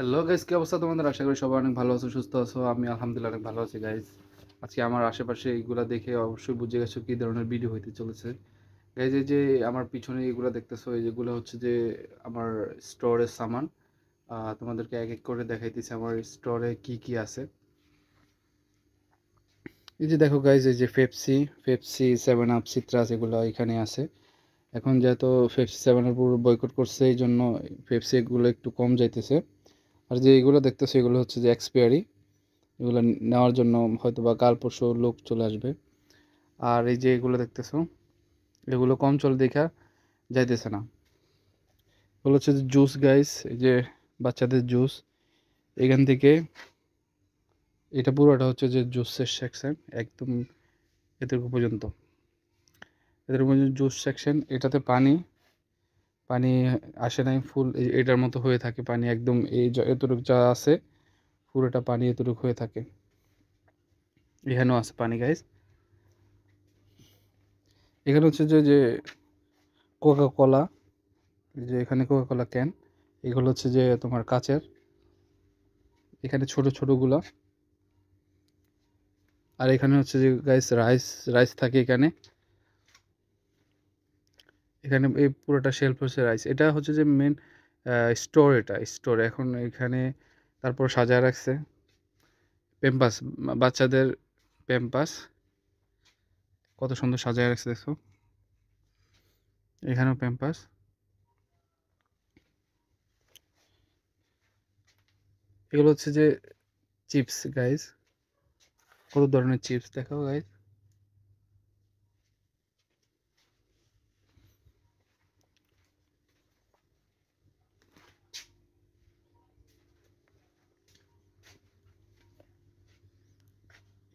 Hello guys, কি অবস্থা তোমাদের? আশা করি সবাই অনেক ভালো আছো, সুস্থ আছো। আমি আলহামদুলিল্লাহ অনেক ভালো আছি গাইস। আজকে আমার আশেপাশে এইগুলা দেখে অবশ্যই বুঝে গেছো কি ধরনের ভিডিও হইতে চলেছে। গাইস, এই যে আমার পিছনে এগুলা দেখতেছো, এই যেগুলো হচ্ছে যে আমার স্টোরের সামান। তোমাদেরকে এক এক করে দেখাইতেছি আমার স্টোরে কি কি আছে। এই যে দেখো গাইস, এই যে পেপসি পেপসি 7 আপ সিট্রাস এগুলো এখানে আছে। এখন যেহেতু পেপসি 7 আপ পুরো বয়কট করছে, এই জন্য পেপসি এগুলো একটু কম যাইতেছে। আর যে এগুলো দেখতেছো এগুলো হচ্ছে যে এক্সপায়ারি, এগুলো নেওয়ার জন্য হয়তো বা কাল পরশু লোক চলে আসবে। আর এই যে এগুলো দেখতেছো, এগুলো কম চলে দেখা যাইতেছে না। এগুলো হচ্ছে যে জুস গাইস, এই যে বাচ্চাদের জুস। এখান থেকে এটা পুরোটা হচ্ছে যে জুসের সেকশন, একদম এতটুকু পর্যন্ত, এতটুকু পর্যন্ত জুস সেকশন। এটাতে পানি পানি আসে নাই, ফুল এটার মতো হয়ে থাকে পানি, একদম এই এতটুকু যা আছে পুরোটা পানি এতটুকু হয়ে থাকে। এখানেও আছে পানি গাইস। এখানে হচ্ছে যে যে কোকা কোলা, যে এখানে কোকা কোলা ক্যান, এগুলো হচ্ছে যে তোমার কাচের, এখানে ছোট ছোটগুলা। আর এখানে হচ্ছে যে গাইস রাইস রাইস থাকে এখানে। এখানে এই পুরোটা শেলফ হচ্ছে রাইস, এটা হচ্ছে যে মেন স্টোর, এটা স্টোর এখন এখানে। তারপর সাজায় রাখছে প্যাম্পাস, বাচ্চাদের প্যাম্পাস কত সুন্দর সাজায় রাখছে দেখো। এখানেও প্যাম্পাস। এগুলো হচ্ছে যে চিপস গাইস, কত ধরনের চিপস দেখো গাইস।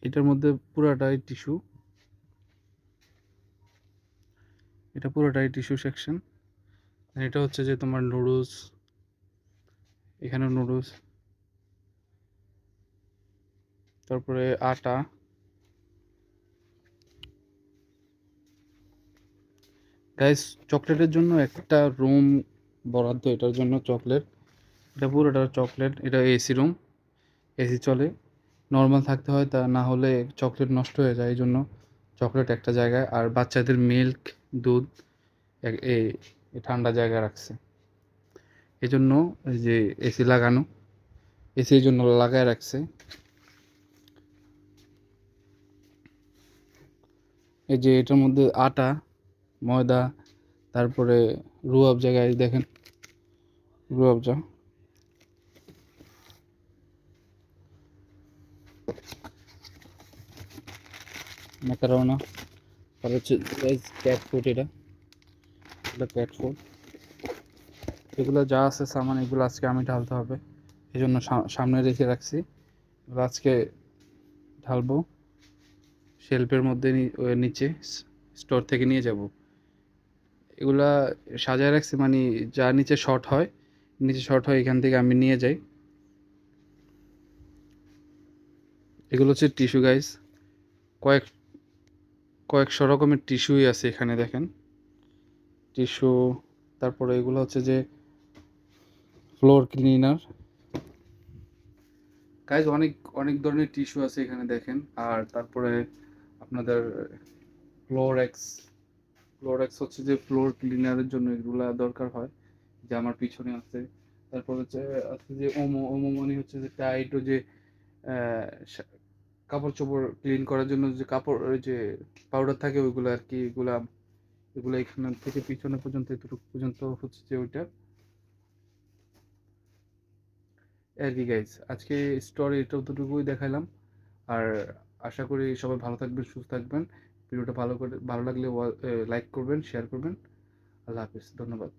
এটার মধ্যে পুরাটাই টিস্যু, এটা পুরোটাই টিস্যু সেকশন। এটা হচ্ছে যে তোমার নুডলস, এখানে নুডলস, তারপরে আটা। গাইস, চকলেটের জন্য একটা রুম বরাদ্দ, এটার জন্য চকলেট, এটা পুরোটা চকলেট। এটা এসি রুম, এসি চলে, নর্মাল থাকতে হয়, তা না হলে চকলেট নষ্ট হয়ে যায়, এই জন্য চকলেট একটা জায়গায়। আর বাচ্চাদের মিল্ক, দুধ এই এই ঠান্ডা জায়গায় রাখছে, এই জন্য এই যে এসি লাগানো, এসি এই জন্য লাগায় রাখছে। এই যে এটার মধ্যে আটা, ময়দা, তারপরে রুয়াব জায়গায় দেখেন, রুয়াবজা, ম্যাকারোনা। আর হচ্ছে ক্যাট ফুড, এটা ক্যাট ফুড। এগুলো যা আছে সামান, এগুলো আজকে আমি ঢালতে হবে, এই জন্য সামনে রেখে রাখছি। এগুলো আজকে ঢালবো শেলফের মধ্যে, নিচে স্টোর থেকে নিয়ে যাব। এগুলা সাজায় রাখছি, মানে যা নিচে শর্ট হয়, নিচে শর্ট হয় এখান থেকে আমি নিয়ে যাই। এগুলো হচ্ছে টিস্যু গাইস, কয়েক কয়েকশো রকমের টিস্যুই আছে এখানে দেখেন, টিস্যু। তারপরে এগুলো হচ্ছে যে ফ্লোর ক্লিনার গাইজ, অনেক অনেক ধরনের টিস্যু আছে এখানে দেখেন। আর তারপরে আপনাদের ফ্লোরেক্স, ফ্লোরেক্স হচ্ছে যে ফ্লোর ক্লিনারের জন্য এগুলা দরকার হয়, যে আমার পিছনে আছে। তারপর হচ্ছে আছে যে ওমো, ওমো মানে হচ্ছে যে টাইট, ও যে আহ, সা- কাপড় চোপড় ক্লিন করার জন্য যে কাপড়, ওই যে পাউডার থাকে ওইগুলো আর কি, এগুলা এগুলো এখানে থেকে পিছনে পর্যন্ত এতটুকু পর্যন্ত হচ্ছে যে ওইটা আর কি গাইজ। আজকে স্টোরি এটা অতটুকুই দেখাইলাম। আর আশা করি সবাই ভালো থাকবেন, সুস্থ থাকবেন। ভিডিওটা ভালো লাগলে লাইক করবেন, শেয়ার করবেন। আল্লাহ হাফিজ, ধন্যবাদ।